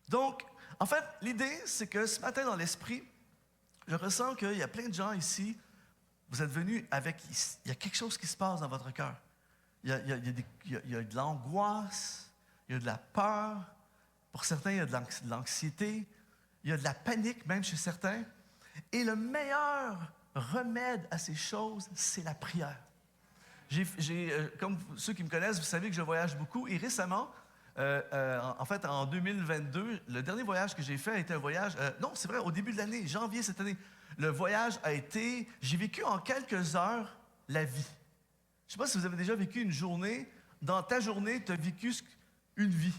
Donc, en fait, l'idée, c'est que ce matin, dans l'esprit, je ressens qu'il y a plein de gens ici, vous êtes venus avec... Il y a quelque chose qui se passe dans votre cœur. Il y a de l'angoisse, il y a de la peur. Pour certains, il y a de l'anxiété. Il y a de la panique, même chez certains. Et le meilleur remède à ces choses, c'est la prière. Comme ceux qui me connaissent, vous savez que je voyage beaucoup. Et récemment, en fait, en 2022, le dernier voyage que j'ai fait a été un voyage... non, c'est vrai, au début de l'année, janvier cette année. Le voyage a été... J'ai vécu en quelques heures la vie. Je ne sais pas si vous avez déjà vécu une journée. Dans ta journée, tu as vécu une vie.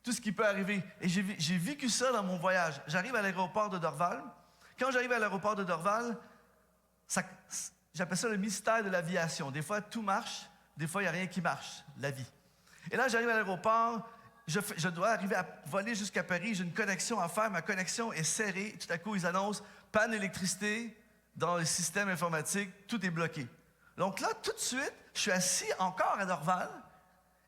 Tout ce qui peut arriver. Et j'ai vécu ça dans mon voyage. J'arrive à l'aéroport de Dorval. Quand j'arrive à l'aéroport de Dorval, j'appelle ça le mystère de l'aviation. Des fois, tout marche. Des fois, il n'y a rien qui marche. La vie. Et là, j'arrive à l'aéroport. Je dois arriver à voler jusqu'à Paris. J'ai une connexion à faire. Ma connexion est serrée. Tout à coup, ils annoncent panne d'électricité dans le système informatique. Tout est bloqué. Donc là, tout de suite, je suis assis encore à Dorval.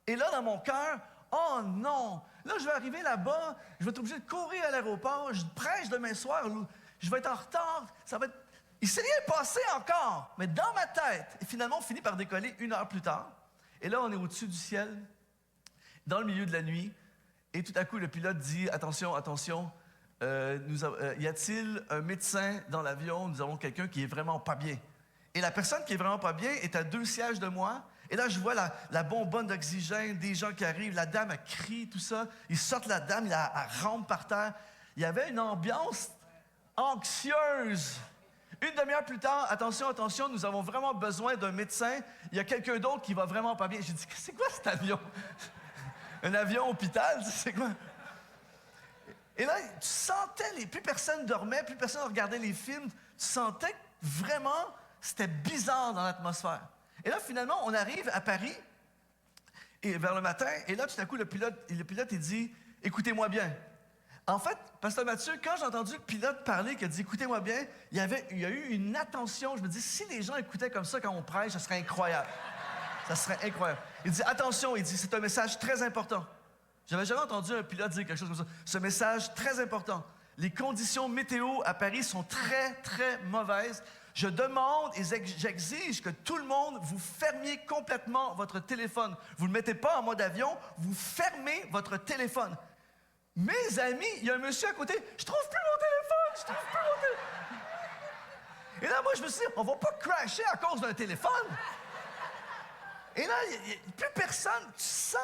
Et là, dans mon cœur, oh non! Là, je vais arriver là-bas, je vais être obligé de courir à l'aéroport, je prêche demain soir, je vais être en retard, ça va être... Il ne s'est rien passé encore, mais dans ma tête. Et finalement, on finit par décoller 1 heure plus tard. Et là, on est au-dessus du ciel, dans le milieu de la nuit. Et tout à coup, le pilote dit, attention, attention, y a-t-il un médecin dans l'avion? Nous avons quelqu'un qui est vraiment pas bien. Et la personne qui est vraiment pas bien est à 2 sièges de moi. Et là, je vois la bonbonne d'oxygène, des gens qui arrivent. La dame, elle crie, tout ça. Ils sortent la dame, elle rampe par terre. Il y avait une ambiance anxieuse. 1 demi-heure plus tard, attention, attention, nous avons vraiment besoin d'un médecin. Il y a quelqu'un d'autre qui va vraiment pas bien. J'ai dit, c'est quoi cet avion? Un avion hôpital, c'est quoi? Et là, tu sentais, plus personne dormait, plus personne regardait les films. Tu sentais que vraiment, c'était bizarre dans l'atmosphère. Et là, finalement, on arrive à Paris, et vers le matin, et là, tout à coup, le pilote, il dit, « Écoutez-moi bien. » En fait, Pasteur Mathieu, quand j'ai entendu le pilote parler, qui a dit « Écoutez-moi bien », il y a eu une attention. Je me dis, si les gens écoutaient comme ça quand on prêche, ça serait incroyable. Ça serait incroyable. Il dit, « Attention », il dit, « C'est un message très important. » J'avais jamais entendu un pilote dire quelque chose comme ça. Ce message très important. Les conditions météo à Paris sont très, très mauvaises. Je demande et j'exige que tout le monde, vous fermiez complètement votre téléphone. Vous ne le mettez pas en mode avion, vous fermez votre téléphone. Mes amis, il y a un monsieur à côté, je trouve plus mon téléphone. Et là, moi, je me suis dit, on va pas crasher à cause d'un téléphone. Et là, il n'y a plus personne. Tu sens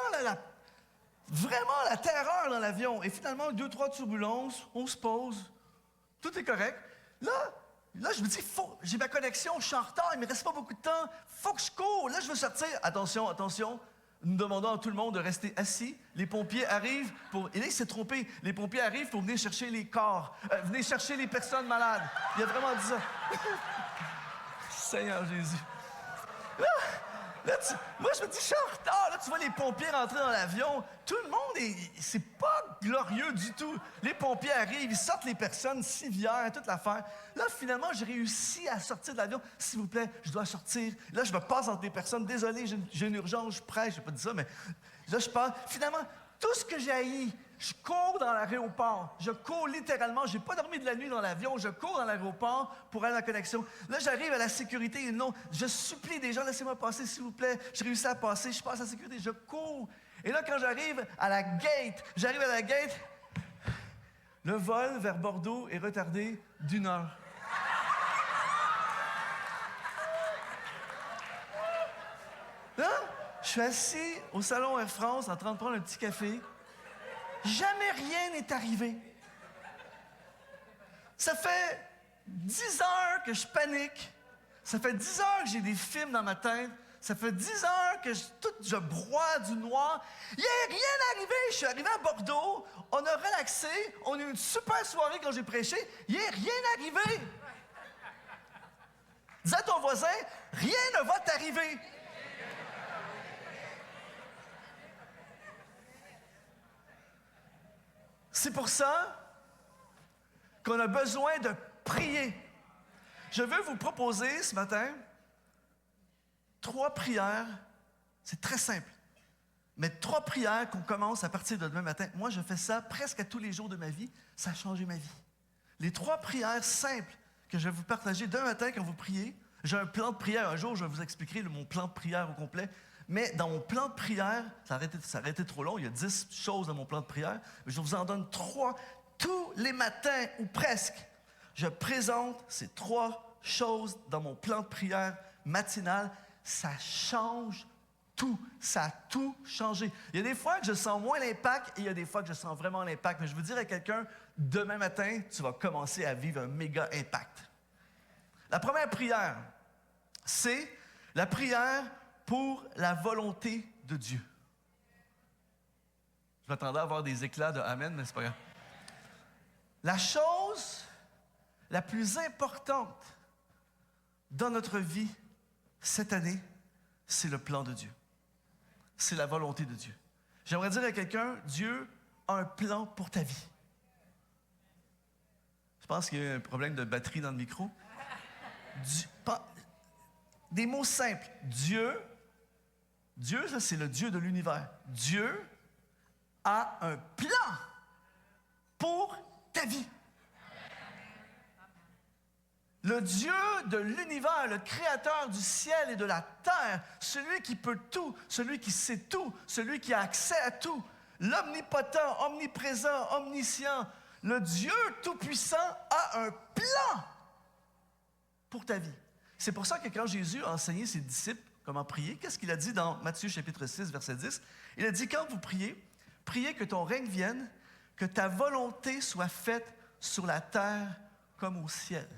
vraiment la terreur dans l'avion. Et finalement, 2, 3 turbulences, on se pose. Tout est correct. Là, je me dis, j'ai ma connexion, je suis en retard, il ne me reste pas beaucoup de temps, faut que je cours. Là, je veux sortir. Attention, attention, nous demandons à tout le monde de rester assis. Les pompiers arrivent pour... Et là, il s'est trompé. Les pompiers arrivent pour venir chercher les corps, venir chercher les personnes malades. Il a vraiment dit ça. Seigneur Jésus. Moi, je me dis, je suis en retard. Là, tu vois les pompiers rentrer dans l'avion. Tout le monde, c'est pas glorieux du tout. Les pompiers arrivent, ils sortent les personnes, civières, toute l'affaire. Là, finalement, j'ai réussi à sortir de l'avion. S'il vous plaît, je dois sortir. Là, je me passe entre des personnes. Désolé, j'ai une urgence, je prêche. Je n'ai pas dit ça, mais là, je passe. Finalement, tout ce que j'ai haï, je cours dans l'aéroport. Je cours littéralement. Je n'ai pas dormi de la nuit dans l'avion. Je cours dans l'aéroport pour aller à la connexion. Là, j'arrive à la sécurité. Et non, je supplie des gens, laissez-moi passer, s'il vous plaît. J'ai réussi à passer. Je passe à la sécurité. Je cours. Et là, quand j'arrive à la gate, le vol vers Bordeaux est retardé d'1 heure. Là, je suis assis au salon Air France en train de prendre un petit café. Jamais rien n'est arrivé. Ça fait 10 heures que je panique. Ça fait 10 heures que j'ai des films dans ma tête. Ça fait 10 heures que je broie du noir. Il n'y a rien arrivé. Je suis arrivé à Bordeaux. On a relaxé. On a eu une super soirée quand j'ai prêché. Il n'y a rien arrivé. Dis à ton voisin, rien ne va t'arriver. C'est pour ça qu'on a besoin de prier. Je veux vous proposer ce matin 3 prières. C'est très simple. Mais 3 prières qu'on commence à partir de demain matin. Moi, je fais ça presque à tous les jours de ma vie. Ça a changé ma vie. Les 3 prières simples que je vais vous partager demain matin quand vous priez. J'ai un plan de prière. Un jour, je vais vous expliquer mon plan de prière au complet. Mais dans mon plan de prière, ça aurait été trop long. Il y a 10 choses dans mon plan de prière. Mais je vous en donne 3 tous les matins ou presque. Je présente ces 3 choses dans mon plan de prière matinal. Ça change tout. Ça a tout changé. Il y a des fois que je sens moins l'impact et il y a des fois que je sens vraiment l'impact. Mais je veux dire à quelqu'un, demain matin, tu vas commencer à vivre un méga impact. La première prière, c'est la prière pour la volonté de Dieu. Je m'attendais à avoir des éclats de Amen, mais c'est pas grave. La chose la plus importante dans notre vie cette année, c'est le plan de Dieu. C'est la volonté de Dieu. J'aimerais dire à quelqu'un, Dieu a un plan pour ta vie. Je pense qu'il y a un problème de batterie dans le micro. Des mots simples. Dieu, ça c'est le Dieu de l'univers. Dieu a un plan pour ta vie. Le Dieu de l'univers, le créateur du ciel et de la terre, celui qui peut tout, celui qui sait tout, celui qui a accès à tout, l'omnipotent, omniprésent, omniscient, le Dieu tout-puissant a un plan pour ta vie. C'est pour ça que quand Jésus a enseigné ses disciples comment prier, qu'est-ce qu'il a dit dans Matthieu chapitre 6, verset 10? Il a dit, quand vous priez, priez que ton règne vienne, que ta volonté soit faite sur la terre comme au ciel.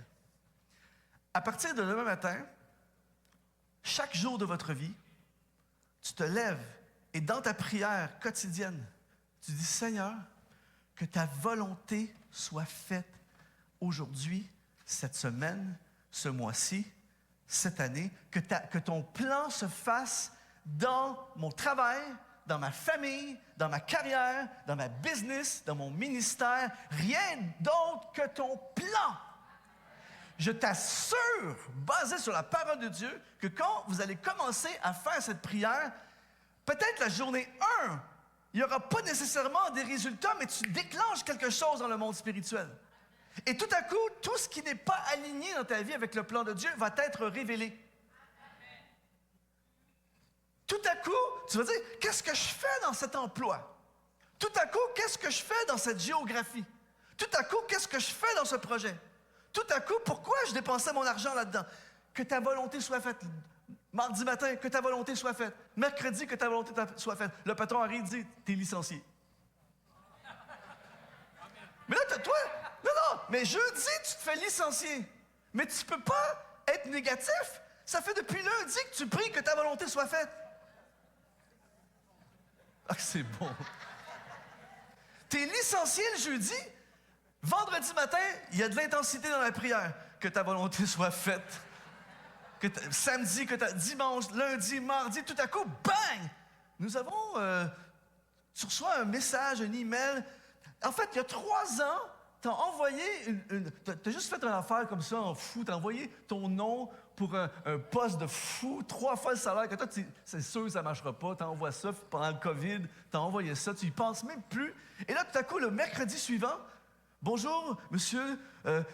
À partir de demain matin, chaque jour de votre vie, tu te lèves et dans ta prière quotidienne, tu dis, Seigneur, que ta volonté soit faite aujourd'hui, cette semaine, ce mois-ci, cette année, que ton plan se fasse dans mon travail, dans ma famille, dans ma carrière, dans ma business, dans mon ministère, rien d'autre que ton plan. Je t'assure, basé sur la parole de Dieu, que quand vous allez commencer à faire cette prière, peut-être la journée 1, il n'y aura pas nécessairement des résultats, mais tu déclenches quelque chose dans le monde spirituel. Et tout à coup, tout ce qui n'est pas aligné dans ta vie avec le plan de Dieu va t'être révélé. Tout à coup, tu vas dire, qu'est-ce que je fais dans cet emploi? Tout à coup, qu'est-ce que je fais dans cette géographie? Tout à coup, qu'est-ce que je fais dans ce projet? Tout à coup, pourquoi je dépensais mon argent là-dedans? Que ta volonté soit faite. Mardi matin, que ta volonté soit faite. Mercredi, que ta volonté soit faite. Le patron arrive et dit, t'es licencié. Mais là, toi, non, mais jeudi, tu te fais licencier. Mais tu ne peux pas être négatif. Ça fait depuis lundi que tu pries que ta volonté soit faite. Ah, c'est bon. T'es licencié le jeudi. Vendredi matin, il y a de l'intensité dans la prière. Que ta volonté soit faite. Samedi, dimanche, lundi, mardi, tout à coup, bang! Nous avons... tu reçois un message, un email. En fait, il y a 3 ans, tu as envoyé tu as juste fait une affaire comme ça en fou. Tu as envoyé ton nom pour un poste de fou, 3 fois le salaire que toi, c'est sûr que ça ne marchera pas. Tu envoies ça pendant le COVID, tu as envoyé ça, tu y penses même plus. Et là, tout à coup, le mercredi suivant, bonjour, monsieur,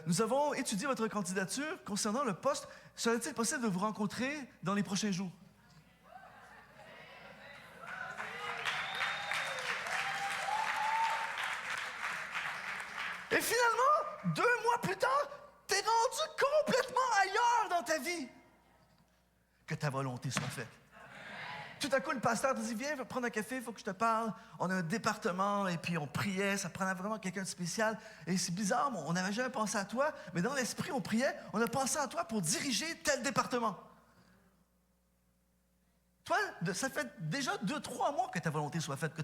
nous avons étudié votre candidature concernant le poste. Serait-il possible de vous rencontrer dans les prochains jours? Et finalement, 2 mois plus tard, t'es rendu complètement ailleurs dans ta vie. Que ta volonté soit faite. Tout à coup, le pasteur te dit, viens prendre un café, il faut que je te parle. On a un département, et puis on priait, ça prenait vraiment quelqu'un de spécial. Et c'est bizarre, on n'avait jamais pensé à toi, mais dans l'esprit, on priait, on a pensé à toi pour diriger tel département. Toi, ça fait déjà 2-3 mois que ta volonté soit faite.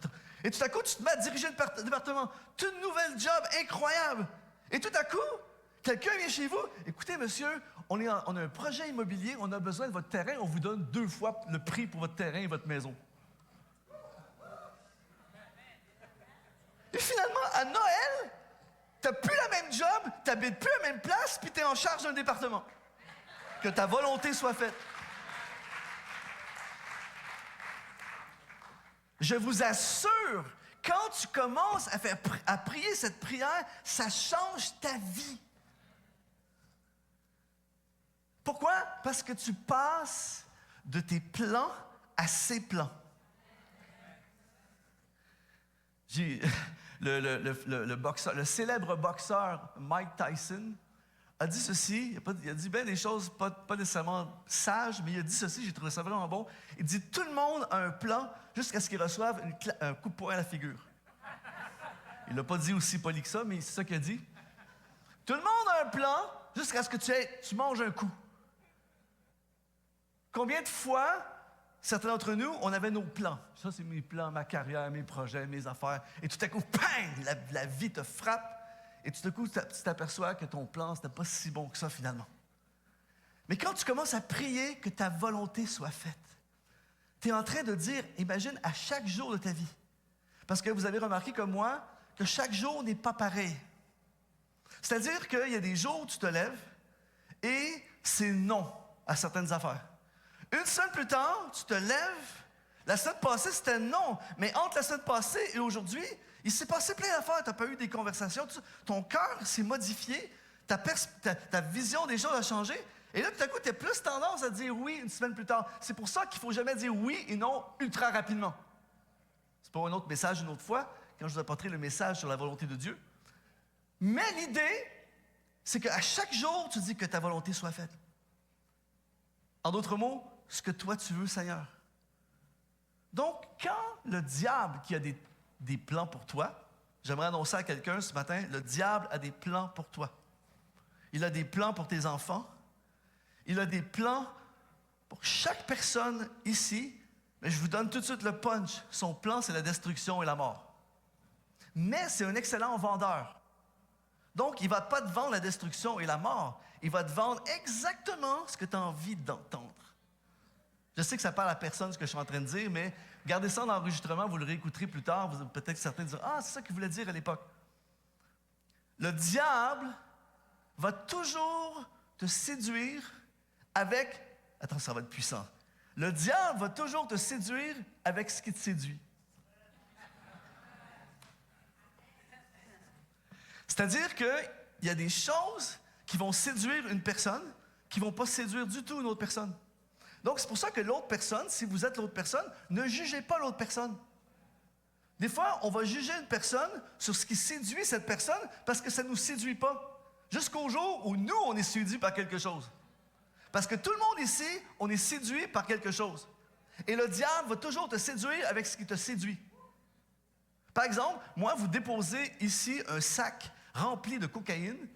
Et tout à coup, tu te mets à diriger le département. Une nouvelle job incroyable. Et tout à coup, quelqu'un vient chez vous. Écoutez, monsieur, on a un projet immobilier, on a besoin de votre terrain, on vous donne 2 fois le prix pour votre terrain et votre maison. Et finalement, à Noël, tu n'as plus la même job, tu n'habites plus la même place, puis tu es en charge d'un département. Que ta volonté soit faite. je vous assure, quand tu commences à prier cette prière, ça change ta vie. Pourquoi? Parce que tu passes de tes plans à ses plans. Le célèbre boxeur Mike Tyson a dit ceci, il a dit bien des choses pas nécessairement sages, mais il a dit ceci, j'ai trouvé ça vraiment bon. Il dit, tout le monde a un plan jusqu'à ce qu'il reçoive un coup de poing à la figure. Il ne l'a pas dit aussi poli que ça, mais c'est ça qu'il a dit. Tout le monde a un plan jusqu'à ce que tu manges un coup. Combien de fois, certains d'entre nous, on avait nos plans. Ça, c'est mes plans, ma carrière, mes projets, mes affaires. Et tout à coup, bang, la vie te frappe. Et tout à coup, tu t'aperçois que ton plan, c'était pas si bon que ça, finalement. Mais quand tu commences à prier que ta volonté soit faite, tu es en train de dire, imagine, à chaque jour de ta vie. Parce que vous avez remarqué comme moi, que chaque jour n'est pas pareil. C'est-à-dire qu'il y a des jours où tu te lèves et c'est non à certaines affaires. Une semaine plus tard, tu te lèves. La semaine passée, c'était non. Mais entre la semaine passée et aujourd'hui, il s'est passé plein d'affaires. Tu n'as pas eu des conversations. Ton cœur s'est modifié. Ta vision des choses a changé. Et là, tout à coup, tu as plus tendance à dire oui une semaine plus tard. C'est pour ça qu'il ne faut jamais dire oui et non ultra rapidement. C'est pour un autre message une autre fois, quand je vous apporterai le message sur la volonté de Dieu. Mais l'idée, c'est qu'à chaque jour, tu dis que ta volonté soit faite. En d'autres mots, ce que toi tu veux, Seigneur. Donc, quand le diable qui a des plans pour toi, j'aimerais annoncer à quelqu'un ce matin, le diable a des plans pour toi. Il a des plans pour tes enfants. Il a des plans pour chaque personne ici. Mais je vous donne tout de suite le punch. Son plan, c'est la destruction et la mort. Mais c'est un excellent vendeur. Donc, il ne va pas te vendre la destruction et la mort. Il va te vendre exactement ce que tu as envie d'entendre. Je sais que ça parle à personne ce que je suis en train de dire, mais gardez ça en enregistrement, vous le réécouterez plus tard. Peut-être certains diront, ah, c'est ça qu'il voulait dire à l'époque. Le diable va toujours te séduire avec... Attends, ça va être puissant. Le diable va toujours te séduire avec ce qui te séduit. C'est-à-dire qu'il y a des choses qui vont séduire une personne qui ne vont pas séduire du tout une autre personne. Donc, c'est pour ça que l'autre personne, si vous êtes l'autre personne, ne jugez pas l'autre personne. Des fois, on va juger une personne sur ce qui séduit cette personne parce que ça ne nous séduit pas. Jusqu'au jour où nous, on est séduit par quelque chose. Parce que tout le monde ici, on est séduit par quelque chose. Et le diable va toujours te séduire avec ce qui te séduit. Par exemple, moi, vous déposez ici un sac rempli de cocaïne,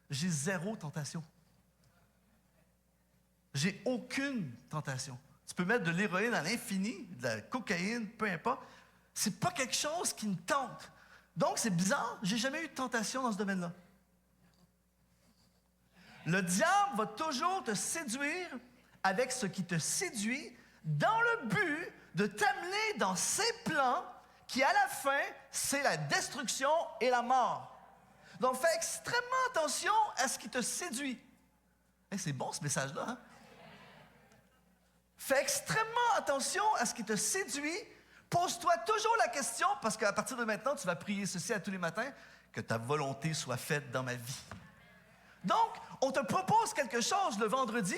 j'ai zéro tentation. J'ai aucune tentation. Tu peux mettre de l'héroïne à l'infini, de la cocaïne, peu importe. C'est pas quelque chose qui me tente. Donc, c'est bizarre, j'ai jamais eu de tentation dans ce domaine-là. Le diable va toujours te séduire avec ce qui te séduit dans le but de t'amener dans ses plans qui, à la fin, c'est la destruction et la mort. Donc, fais extrêmement attention à ce qui te séduit. Hey, c'est bon, ce message-là, hein? Fais extrêmement attention à ce qui te séduit. Pose-toi toujours la question, parce qu'à partir de maintenant, tu vas prier ceci à tous les matins, que ta volonté soit faite dans ma vie. Donc, on te propose quelque chose le vendredi,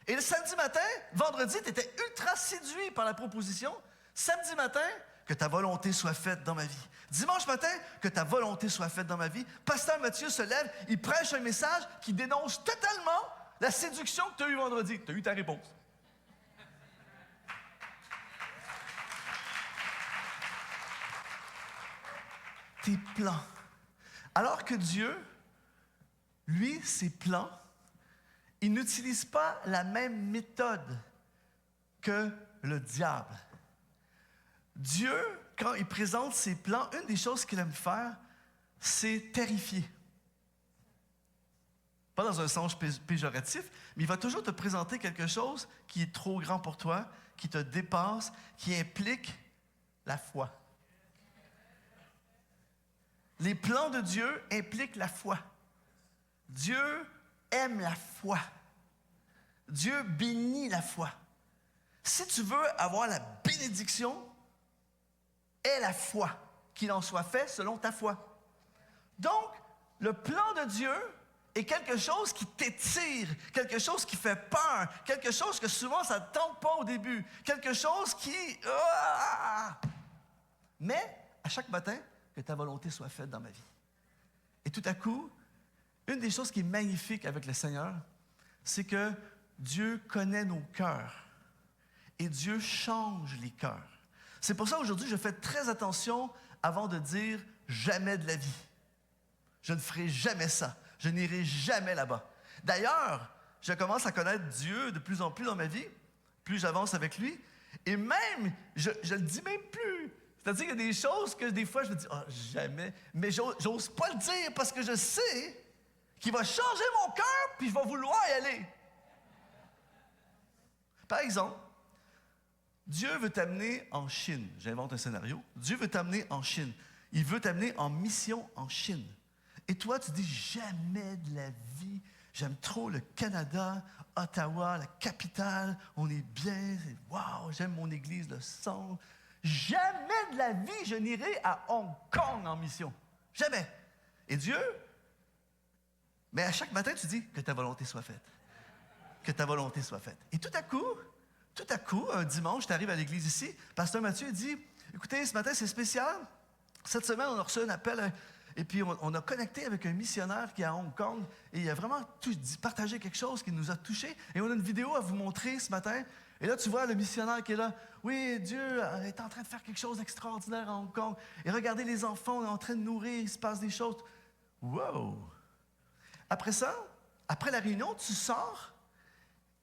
et le samedi matin, vendredi, tu étais ultra séduit par la proposition. Samedi matin, que ta volonté soit faite dans ma vie. Dimanche matin, que ta volonté soit faite dans ma vie. Pasteur Mathieu se lève, il prêche un message qui dénonce totalement la séduction que tu as eue vendredi. Tu as eu ta réponse. Tes plans. Alors que Dieu, lui, ses plans, il n'utilise pas la même méthode que le diable. Dieu, quand il présente ses plans, une des choses qu'il aime faire, c'est terrifier. Pas dans un sens péjoratif, mais il va toujours te présenter quelque chose qui est trop grand pour toi, qui te dépasse, qui implique la foi. Les plans de Dieu impliquent la foi. Dieu aime la foi. Dieu bénit la foi. Si tu veux avoir la bénédiction, est la foi, qu'il en soit fait selon ta foi. Donc, le plan de Dieu est quelque chose qui t'étire, quelque chose qui fait peur, quelque chose que souvent ça ne te tente pas au début, quelque chose qui... Mais, à chaque matin, que ta volonté soit faite dans ma vie. Et tout à coup, une des choses qui est magnifique avec le Seigneur, c'est que Dieu connaît nos cœurs et Dieu change les cœurs. C'est pour ça aujourd'hui, je fais très attention avant de dire « jamais de la vie ». Je ne ferai jamais ça. Je n'irai jamais là-bas. D'ailleurs, je commence à connaître Dieu de plus en plus dans ma vie, plus j'avance avec lui, et même, je le dis même plus. C'est-à-dire qu'il y a des choses que des fois je me dis « ah, jamais », mais j'ose pas le dire parce que je sais qu'il va changer mon cœur puis je vais vouloir y aller. Par exemple, Dieu veut t'amener en Chine. J'invente un scénario. Dieu veut t'amener en Chine. Il veut t'amener en mission en Chine. Et toi, tu dis, jamais de la vie. J'aime trop le Canada, Ottawa, la capitale. On est bien. Wow, j'aime mon église, le son. Jamais de la vie, je n'irai à Hong Kong en mission. Jamais. Et Dieu, mais à chaque matin, tu dis, que ta volonté soit faite. Que ta volonté soit faite. Et tout à coup, un dimanche, tu arrives à l'église ici, pasteur Mathieu dit, écoutez, ce matin, c'est spécial. Cette semaine, on a reçu un appel, et puis on a connecté avec un missionnaire qui est à Hong Kong, et il a vraiment partagé quelque chose qui nous a touchés. Et on a une vidéo à vous montrer ce matin. Et là, tu vois le missionnaire qui est là. Oui, Dieu est en train de faire quelque chose d'extraordinaire à Hong Kong. Et regardez les enfants, on est en train de nourrir, il se passe des choses. Wow! Après ça, après la réunion, tu sors,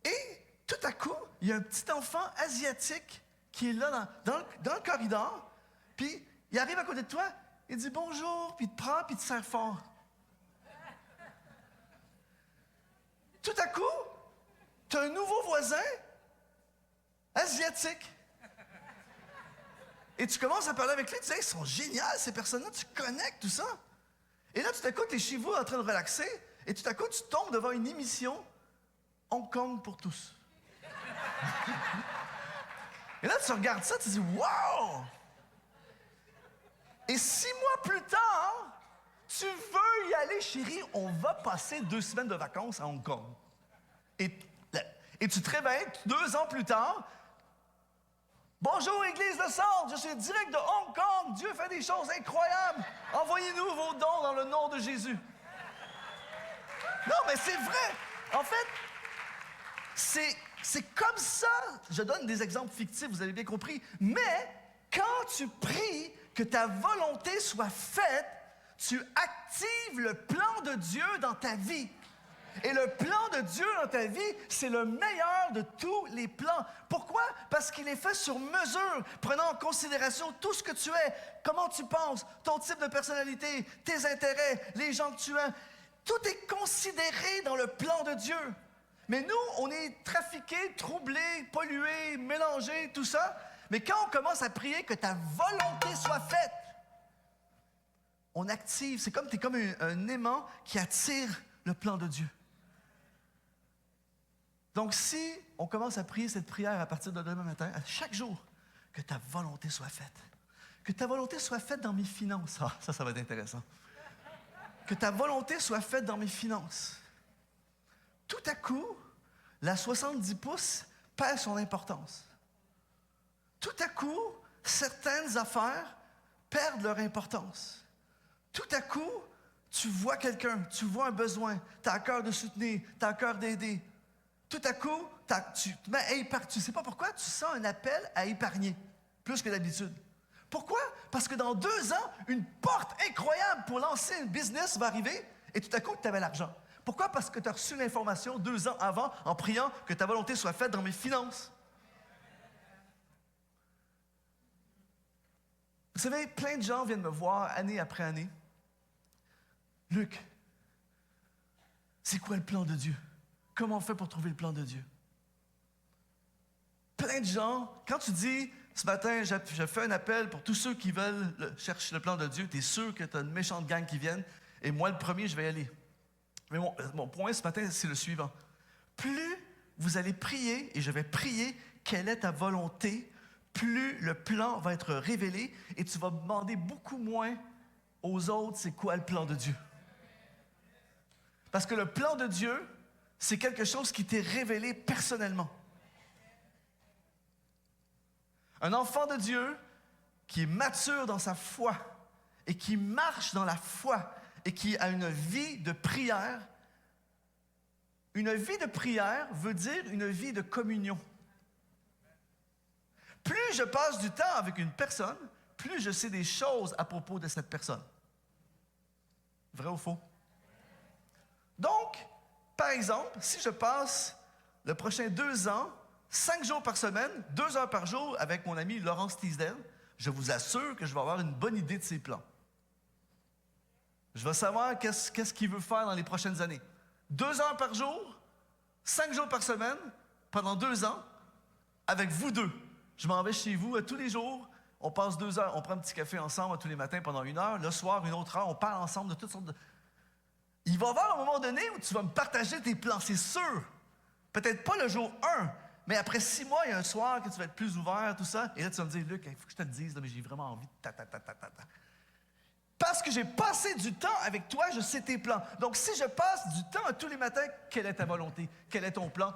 et tout à coup, il y a un petit enfant asiatique qui est là dans le corridor, puis il arrive à côté de toi, il dit bonjour, puis il te prend, puis il te serre fort. Tout à coup, tu as un nouveau voisin asiatique. Et tu commences à parler avec lui, tu dis, hey, ils sont géniaux, ces personnes-là, tu connectes tout ça. Et là, tout à coup, tu es chez vous en train de relaxer, et tout à coup, tu tombes devant une émission Hong Kong pour tous. Et là, tu regardes ça, tu dis, wow! Et 6 mois plus tard, tu veux y aller, chérie, on va passer 2 semaines de vacances à Hong Kong. Et tu te réveilles 2 ans plus tard. Bonjour, Église de Centre, je suis direct de Hong Kong. Dieu fait des choses incroyables. Envoyez-nous vos dons dans le nom de Jésus. Non, mais c'est vrai. En fait, c'est comme ça. Je donne des exemples fictifs, vous avez bien compris. Mais quand tu pries que ta volonté soit faite, tu actives le plan de Dieu dans ta vie. Et le plan de Dieu dans ta vie, c'est le meilleur de tous les plans. Pourquoi? Parce qu'il est fait sur mesure, prenant en considération tout ce que tu es, comment tu penses, ton type de personnalité, tes intérêts, les gens que tu aimes. Tout est considéré dans le plan de Dieu. Mais nous, on est trafiqués, troublés, pollués, mélangés, tout ça. Mais quand on commence à prier que ta volonté soit faite, on active. C'est comme, tu es comme un aimant qui attire le plan de Dieu. Donc, si on commence à prier cette prière à partir de demain matin, à chaque jour, que ta volonté soit faite. Que ta volonté soit faite dans mes finances. Ah, ça va être intéressant. Que ta volonté soit faite dans mes finances. Tout à coup, la 70 pouces perd son importance. Tout à coup, certaines affaires perdent leur importance. Tout à coup, tu vois quelqu'un, tu vois un besoin, tu as à cœur de soutenir, tu as à cœur d'aider. Tout à coup, tu te mets à épargner. Tu ne sais pas pourquoi, tu sens un appel à épargner, plus que d'habitude. Pourquoi? Parce que dans 2 ans, une porte incroyable pour lancer un business va arriver et tout à coup, tu avais l'argent. Pourquoi? Parce que tu as reçu l'information 2 ans avant en priant que ta volonté soit faite dans mes finances. Vous savez, plein de gens viennent me voir année après année. Luc, c'est quoi le plan de Dieu? Comment on fait pour trouver le plan de Dieu? Plein de gens, quand tu dis, ce matin, je fais un appel pour tous ceux qui veulent chercher le plan de Dieu, tu es sûr que tu as une méchante gang qui viennent, et moi, le premier, je vais y aller. Mais mon point ce matin, c'est le suivant. Plus vous allez prier, et je vais prier, quelle est ta volonté, plus le plan va être révélé et tu vas demander beaucoup moins aux autres c'est quoi le plan de Dieu. Parce que le plan de Dieu, c'est quelque chose qui t'est révélé personnellement. Un enfant de Dieu qui est mature dans sa foi et qui marche dans la foi et qui a une vie de prière. Une vie de prière veut dire une vie de communion. Plus je passe du temps avec une personne, plus je sais des choses à propos de cette personne. Vrai ou faux? Donc, par exemple, si je passe le prochain 2 ans, 5 jours par semaine, 2 heures par jour avec mon ami Laurence Teasdale, je vous assure que je vais avoir une bonne idée de ses plans. Je vais savoir qu'est-ce qu'il veut faire dans les prochaines années. 2 heures par jour, 5 jours par semaine, pendant 2 ans, avec vous deux. Je m'en vais chez vous tous les jours. On passe 2 heures, on prend un petit café ensemble tous les matins pendant 1 heure. Le soir, 1 autre heure, on parle ensemble de toutes sortes de... Il va y avoir un moment donné où tu vas me partager tes plans, c'est sûr. Peut-être pas le jour 1, mais après 6 mois, il y a un soir que tu vas être plus ouvert, tout ça. Et là, tu vas me dire, Luc, il faut que je te le dise, là, mais j'ai vraiment envie de Parce que j'ai passé du temps avec toi, je sais tes plans. Donc, si je passe du temps tous les matins, quelle est ta volonté? Quel est ton plan?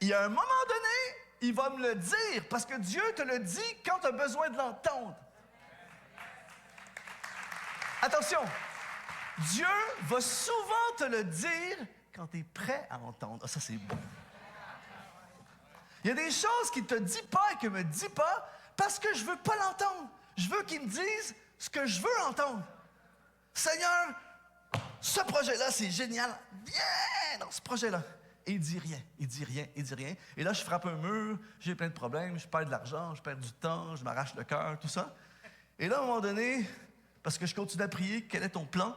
Il y a un moment donné, il va me le dire, parce que Dieu te le dit quand tu as besoin de l'entendre. Attention, Dieu va souvent te le dire quand tu es prêt à entendre. Ah, ça, c'est bon. Il y a des choses qu'il ne te dit pas et qu'il ne me dit pas parce que je ne veux pas l'entendre. Je veux qu'il me dise ce que je veux entendre. Seigneur, ce projet-là, c'est génial. Viens dans ce projet-là. Et il dit rien, il dit rien, il dit rien. Et là, je frappe un mur, j'ai plein de problèmes, je perds de l'argent, je perds du temps, je m'arrache le cœur, tout ça. Et là, à un moment donné, parce que je continue à prier, quel est ton plan?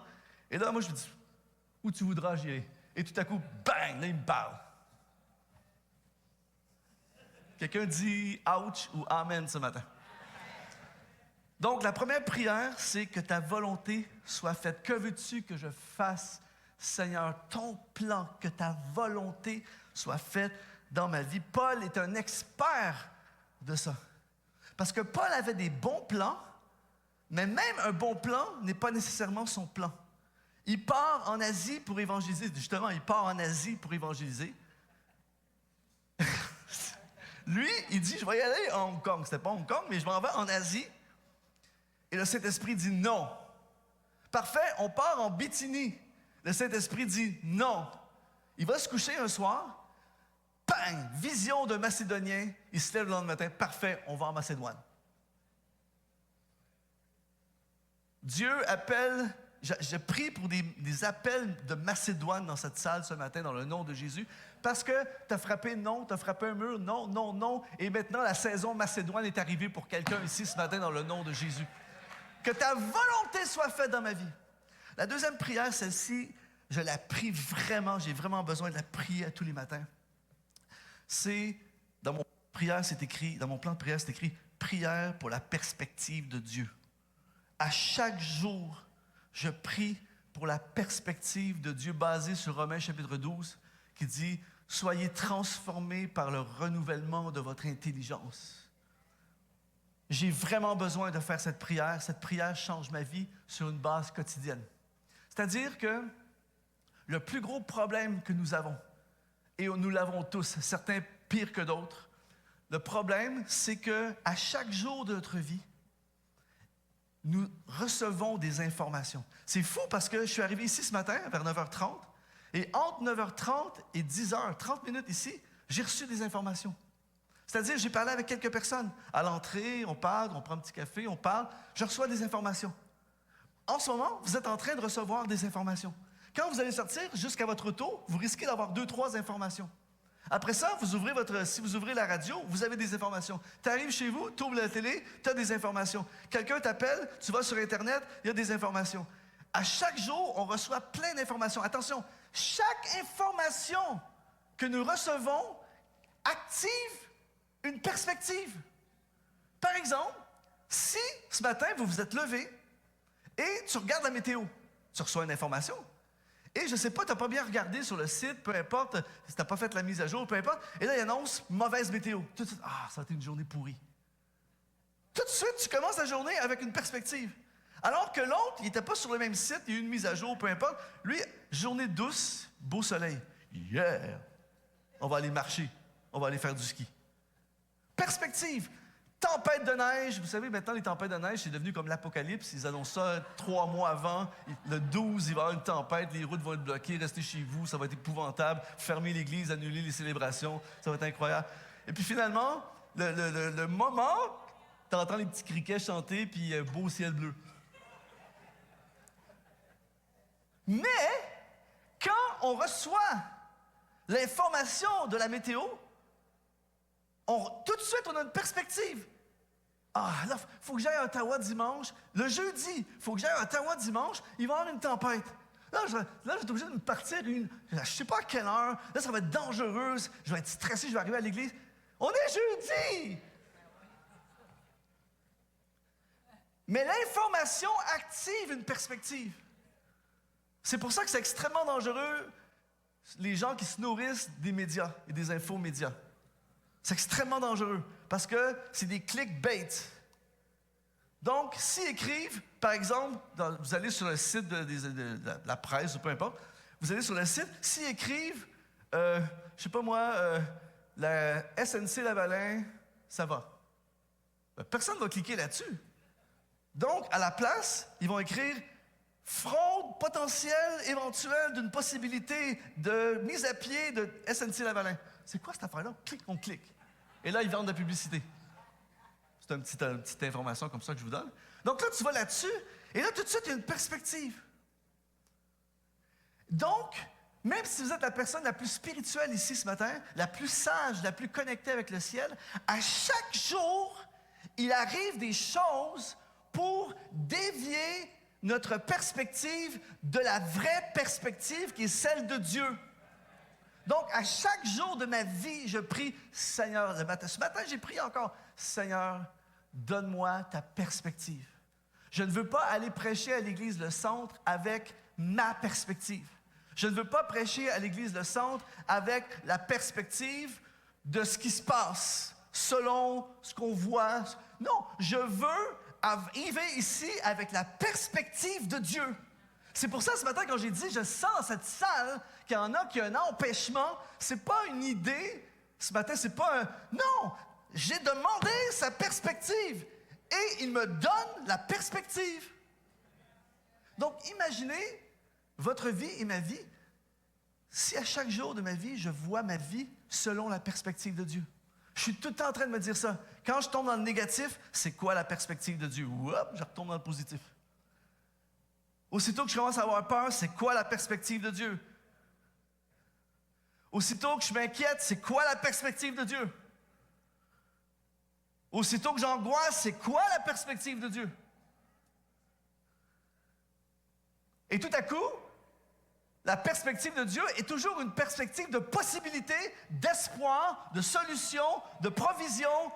Et là, moi, je lui dis, où tu voudras, j'irai. Et tout à coup, bang, là, il me parle. Quelqu'un dit ouch ou amen ce matin. Donc, la première prière, c'est que ta volonté soit faite. Que veux-tu que je fasse, Seigneur? Ton plan, que ta volonté soit faite dans ma vie. Paul est un expert de ça. Parce que Paul avait des bons plans, mais même un bon plan n'est pas nécessairement son plan. Il part en Asie pour évangéliser. Justement, il part en Asie pour évangéliser. Lui, il dit, je vais y aller à Hong Kong. C'était pas Hong Kong, mais je m'en vais en Asie. Et le Saint-Esprit dit non. Parfait, on part en Bithynie. Le Saint-Esprit dit non. Il va se coucher un soir. Bang! Vision d'un Macédonien. Il se lève le lendemain matin. Parfait, on va en Macédoine. Dieu appelle... Je prie pour des appels de Macédoine dans cette salle ce matin, dans le nom de Jésus, parce que tu as frappé non, tu as frappé un mur, non, non, non, et maintenant la saison Macédoine est arrivée pour quelqu'un ici ce matin dans le nom de Jésus. Que ta volonté soit faite dans ma vie. La deuxième prière, celle-ci, je la prie vraiment, j'ai vraiment besoin de la prier tous les matins. C'est, dans mon plan de prière, c'est écrit « Prière pour la perspective de Dieu ». À chaque jour, je prie pour la perspective de Dieu basée sur Romains chapitre 12 qui dit « Soyez transformés par le renouvellement de votre intelligence ». J'ai vraiment besoin de faire cette prière. Cette prière change ma vie sur une base quotidienne. C'est-à-dire que le plus gros problème que nous avons, et nous l'avons tous, certains pires que d'autres, le problème, c'est qu'à chaque jour de notre vie, nous recevons des informations. C'est fou parce que je suis arrivé ici ce matin vers 9h30 et entre 9h30 et 10h, 30 minutes ici, j'ai reçu des informations. C'est-à-dire, j'ai parlé avec quelques personnes. À l'entrée, on parle, on prend un petit café, on parle. Je reçois des informations. En ce moment, vous êtes en train de recevoir des informations. Quand vous allez sortir jusqu'à votre auto, vous risquez d'avoir 2-3 informations. Après ça, si vous ouvrez la radio, vous avez des informations. Tu arrives chez vous, tu ouvres la télé, tu as des informations. Quelqu'un t'appelle, tu vas sur Internet, il y a des informations. À chaque jour, on reçoit plein d'informations. Attention, chaque information que nous recevons active une perspective. Par exemple, si ce matin, vous vous êtes levé et tu regardes la météo, tu reçois une information. Et je ne sais pas, tu n'as pas bien regardé sur le site, peu importe, si tu n'as pas fait la mise à jour, peu importe. Et là, il annonce mauvaise météo. Ça a été une journée pourrie. Tout de suite, tu commences la journée avec une perspective. Alors que l'autre, il n'était pas sur le même site, il y a eu une mise à jour, peu importe. Lui, journée douce, beau soleil. Yeah! On va aller marcher. On va aller faire du ski. Perspective. Tempête de neige. Vous savez, maintenant, les tempêtes de neige, c'est devenu comme l'apocalypse. Ils annoncent ça 3 mois avant. Le 12, il va y avoir une tempête. Les routes vont être bloquées. Restez chez vous. Ça va être épouvantable. Fermer l'église, annuler les célébrations. Ça va être incroyable. Et puis finalement, le moment, tu entends les petits criquets chanter, puis beau ciel bleu. Mais, quand on reçoit l'information de la météo, tout de suite, on a une perspective. Ah, là, il faut que j'aille à Ottawa dimanche. Le jeudi, il faut que j'aille à Ottawa dimanche. Il va y avoir une tempête. Là, je vais être obligé de me partir je ne sais pas à quelle heure. Là, ça va être dangereux. Je vais être stressé, je vais arriver à l'église. On est jeudi! Mais l'information active une perspective. C'est pour ça que c'est extrêmement dangereux, les gens qui se nourrissent des médias et des infomédias. C'est extrêmement dangereux parce que c'est des clickbait. Donc, s'ils écrivent, par exemple, vous allez sur le site de la presse ou peu importe, vous allez sur le site, s'ils écrivent, je sais pas moi, la SNC-Lavalin, ça va. Personne ne va cliquer là-dessus. Donc, à la place, ils vont écrire fraude potentielle éventuelle d'une possibilité de mise à pied de SNC-Lavalin. C'est quoi cette affaire-là? On clique. Et là, ils vendent de la publicité. C'est une petite information comme ça que je vous donne. Donc là, tu vas là-dessus, et là, tout de suite, il y a une perspective. Donc, même si vous êtes la personne la plus spirituelle ici ce matin, la plus sage, la plus connectée avec le ciel, à chaque jour, il arrive des choses pour dévier notre perspective de la vraie perspective qui est celle de Dieu. Donc, à chaque jour de ma vie, je prie, Seigneur, ce matin, j'ai prié encore, Seigneur, donne-moi ta perspective. Je ne veux pas aller prêcher à l'Église Le Centre avec ma perspective. Je ne veux pas prêcher à l'Église Le Centre avec la perspective de ce qui se passe, selon ce qu'on voit. Non, je veux arriver ici avec la perspective de Dieu. C'est pour ça, ce matin, quand j'ai dit, je sens dans cette salle qu'il y en a qui ont un empêchement, c'est pas une idée. Ce matin, c'est pas un... Non! J'ai demandé sa perspective et il me donne la perspective. Donc, imaginez votre vie et ma vie, si à chaque jour de ma vie, je vois ma vie selon la perspective de Dieu. Je suis tout le temps en train de me dire ça. Quand je tombe dans le négatif, c'est quoi la perspective de Dieu? Hop, je retombe dans le positif. Aussitôt que je commence à avoir peur, c'est quoi la perspective de Dieu? Aussitôt que je m'inquiète, c'est quoi la perspective de Dieu? Aussitôt que j'angoisse, c'est quoi la perspective de Dieu? Et tout à coup, la perspective de Dieu est toujours une perspective de possibilité, d'espoir, de solution, de provision,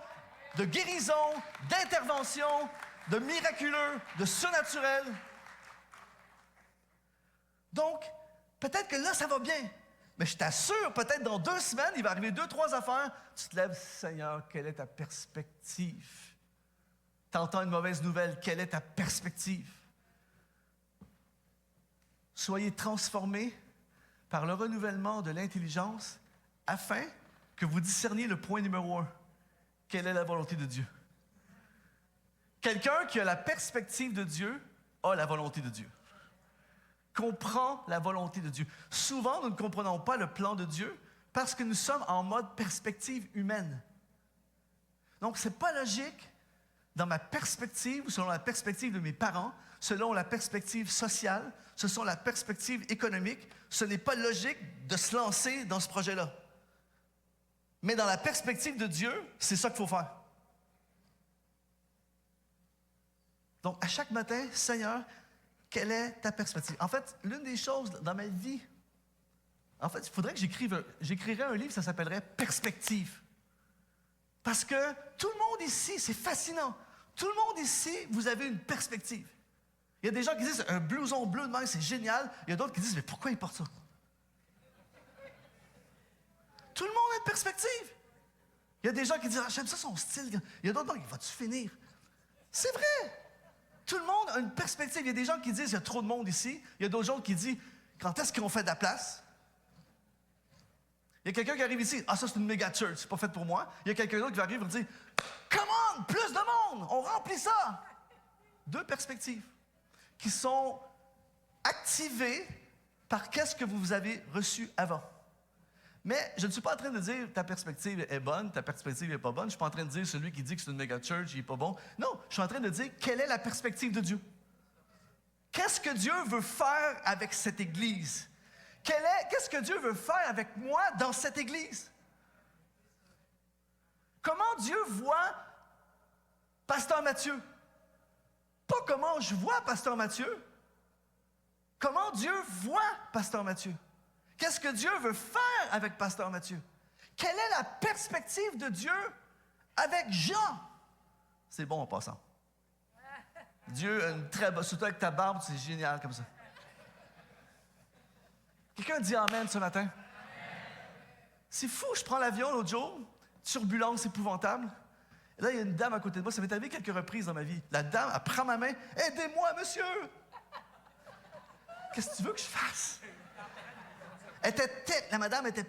de guérison, d'intervention, de miraculeux, de surnaturel. Donc, peut-être que là, ça va bien. Mais je t'assure, peut-être dans 2 semaines, il va arriver 2, 3 affaires. Tu te lèves, Seigneur, quelle est ta perspective? Tu entends une mauvaise nouvelle, quelle est ta perspective? Soyez transformés par le renouvellement de l'intelligence afin que vous discerniez le point numéro 1. Quelle est la volonté de Dieu? Quelqu'un qui a la perspective de Dieu a la volonté de Dieu. Comprend la volonté de Dieu. Souvent, nous ne comprenons pas le plan de Dieu parce que nous sommes en mode perspective humaine. Donc, ce n'est pas logique dans ma perspective, selon la perspective de mes parents, selon la perspective sociale, selon la perspective économique. Ce n'est pas logique de se lancer dans ce projet-là. Mais dans la perspective de Dieu, c'est ça qu'il faut faire. Donc, à chaque matin, Seigneur, quelle est ta perspective? En fait, l'une des choses dans ma vie, en fait, il faudrait que j'écrirais un livre, ça s'appellerait « Perspective ». Parce que tout le monde ici, c'est fascinant. Tout le monde ici, vous avez une perspective. Il y a des gens qui disent « un blouson bleu de même, c'est génial ». Il y a d'autres qui disent « mais pourquoi il porte ça? » Tout le monde a une perspective. Il y a des gens qui disent « ah, j'aime ça son style ». Il y a d'autres qui disent « vas-tu finir? » C'est vrai. Tout le monde a une perspective. Il y a des gens qui disent qu'il y a trop de monde ici. Il y a d'autres gens qui disent quand est-ce qu'on fait de la place? Il y a quelqu'un qui arrive ici. Ah, ça, c'est une méga church. C'est pas fait pour moi. Il y a quelqu'un d'autre qui va arriver et va dire come on, plus de monde. On remplit ça. Deux perspectives qui sont activées par qu'est-ce que vous avez reçu avant. Mais je ne suis pas en train de dire ta perspective est bonne, ta perspective n'est pas bonne. Je ne suis pas en train de dire celui qui dit que c'est une méga church, il n'est pas bon. Non, je suis en train de dire quelle est la perspective de Dieu. Qu'est-ce que Dieu veut faire avec cette Église? Qu'est-ce que Dieu veut faire avec moi dans cette Église? Comment Dieu voit Pasteur Mathieu? Pas comment je vois Pasteur Mathieu. Comment Dieu voit Pasteur Mathieu? Qu'est-ce que Dieu veut faire avec Pasteur Mathieu? Quelle est la perspective de Dieu avec Jean? C'est bon en passant. Dieu a une très bonne... Surtout avec ta barbe, c'est génial comme ça. Quelqu'un dit Amen ce matin? C'est fou, je prends l'avion l'autre jour, turbulence épouvantable. Et là, il y a une dame à côté de moi, ça m'est arrivé quelques reprises dans ma vie. La dame, elle prend ma main, « Aidez-moi, monsieur! » Qu'est-ce que tu veux que je fasse? La madame était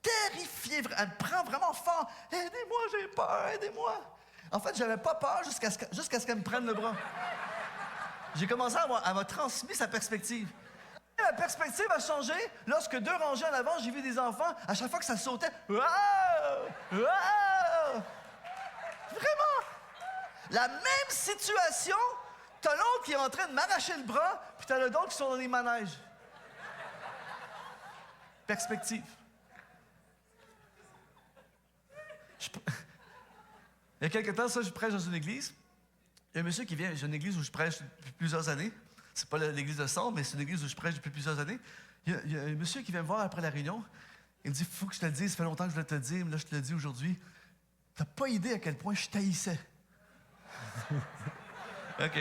terrifiée, elle me prend vraiment fort. « Aidez-moi, j'ai peur, aidez-moi! » En fait, j'avais pas peur jusqu'à ce qu'elle me prenne le bras. J'ai commencé à m'a transmis sa perspective. La perspective a changé lorsque 2 rangées en avant, j'ai vu des enfants, à chaque fois que ça sautait, « Wow! Wow! » Vraiment! La même situation, t'as l'autre qui est en train de m'arracher le bras, puis t'as l'autre qui sont dans les manèges. Perspective. Il y a quelque temps, je prêche dans une église. Il y a un monsieur qui vient, j'ai une église où je prêche depuis plusieurs années. C'est pas l'église de Sand, mais c'est une église où je prêche depuis plusieurs années. Il y a un monsieur qui vient me voir après la réunion. Il me dit, il faut que je te le dise, ça fait longtemps que je voulais te le dire, mais là, je te le dis aujourd'hui. T'as pas idée à quel point je taillissais. OK.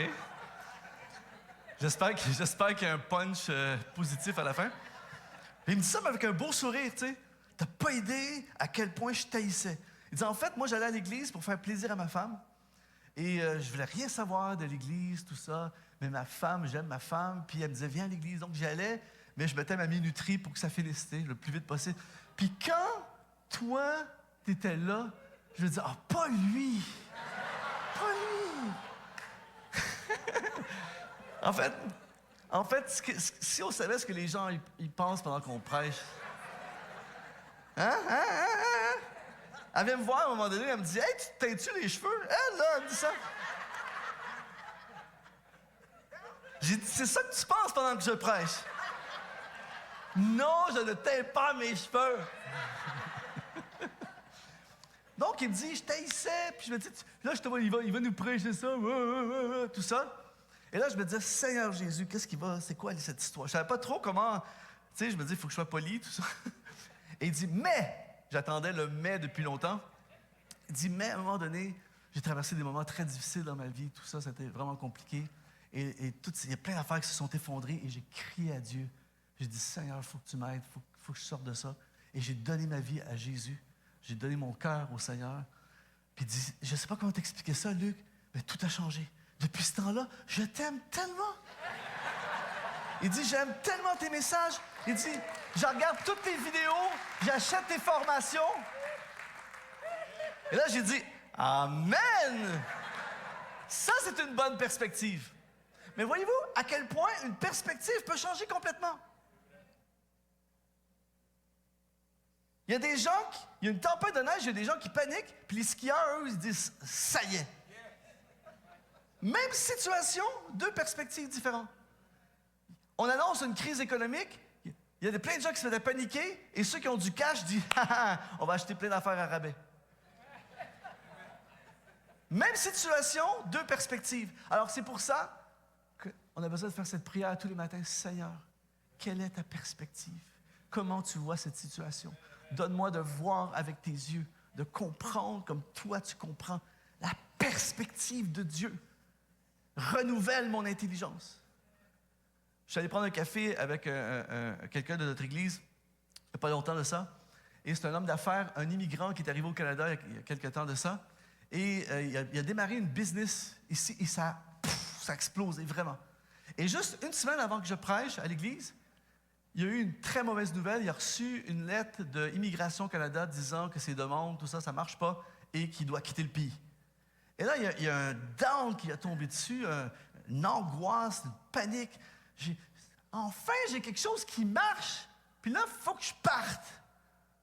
J'espère qu'il y a un punch positif à la fin. Puis il me dit ça, mais avec un beau sourire, tu sais. T'as pas idée à quel point je taillissais. Il dit, en fait, moi, j'allais à l'église pour faire plaisir à ma femme. Et je voulais rien savoir de l'église, tout ça. Mais ma femme, j'aime ma femme. Puis elle me disait, viens à l'église. Donc j'y allais, mais je mettais ma minuterie pour que ça finisse le plus vite possible. Puis quand toi, t'étais là, je me disais, ah, pas lui! Pas lui! En fait, si on savait ce que les gens ils pensent pendant qu'on prêche. Hein? Elle vient me voir à un moment donné, elle me dit, hey, tu te teintes-tu les cheveux? Elle, là, elle me dit ça. J'ai dit, c'est ça que tu penses pendant que je prêche? Non, je ne teins pas mes cheveux. Donc, il me dit, je taillissais, puis je me dis, là, je te vois, il va nous prêcher ça, tout ça. Et là, je me disais, Seigneur Jésus, c'est quoi cette histoire? Je savais pas trop comment, tu sais, je me dis, il faut que je sois poli, tout ça. Et il dit, mais, j'attendais le mais depuis longtemps. Il dit, mais à un moment donné, j'ai traversé des moments très difficiles dans ma vie, tout ça, c'était vraiment compliqué. Et il y a plein d'affaires qui se sont effondrées et j'ai crié à Dieu. J'ai dit, Seigneur, il faut que tu m'aides, il faut que je sorte de ça. Et j'ai donné ma vie à Jésus. J'ai donné mon cœur au Seigneur. Puis il dit, je ne sais pas comment t'expliquer ça, Luc, mais tout a changé. Depuis ce temps-là, je t'aime tellement. Il dit, j'aime tellement tes messages. Il dit, je regarde toutes tes vidéos, j'achète tes formations. Et là, j'ai dit, Amen! Ça, c'est une bonne perspective. Mais voyez-vous à quel point une perspective peut changer complètement? Il y a des gens, il y a une tempête de neige, il y a des gens qui paniquent, puis les skieurs, eux, ils se disent, ça y est. Même situation, 2 perspectives différentes. On annonce une crise économique, il y a plein de gens qui se faisaient paniquer, et ceux qui ont du cash disent, on va acheter plein d'affaires à rabais. Même situation, 2 perspectives. Alors c'est pour ça qu'on a besoin de faire cette prière tous les matins. Seigneur, quelle est ta perspective? Comment tu vois cette situation? Donne-moi de voir avec tes yeux, de comprendre comme toi tu comprends la perspective de Dieu. Renouvelle mon intelligence. Je suis allé prendre un café avec quelqu'un de notre église, il n'y a pas longtemps de ça. Et c'est un homme d'affaires, un immigrant qui est arrivé au Canada il y a quelques temps de ça. Et il a démarré une business ici et ça a explosé vraiment. Et juste une semaine avant que je prêche à l'église, il y a eu une très mauvaise nouvelle. Il a reçu une lettre de Immigration Canada disant que ses demandes, tout ça, ça ne marche pas et qu'il doit quitter le pays. Et là, il y a un down qui a tombé dessus, une angoisse, une panique. Enfin, j'ai quelque chose qui marche. Puis là, il faut que je parte.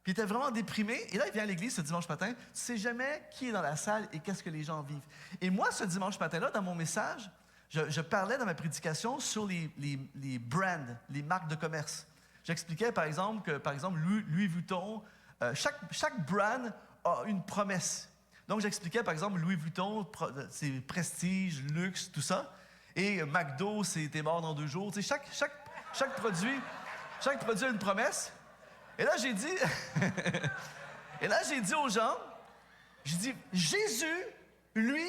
Puis il était vraiment déprimé. Et là, il vient à l'église ce dimanche matin. Tu ne sais jamais qui est dans la salle et qu'est-ce que les gens vivent. Et moi, ce dimanche matin-là, dans mon message, je parlais dans ma prédication sur les brands, les marques de commerce. J'expliquais, par exemple, que Louis Vuitton, chaque brand a une promesse. Donc, j'expliquais, par exemple, Louis Vuitton, c'est prestige, luxe, tout ça. Et McDo, c'est t'es mort dans 2 jours. Tu sais, chaque produit a une promesse. Et là, j'ai dit, aux gens, j'ai dit, Jésus, lui,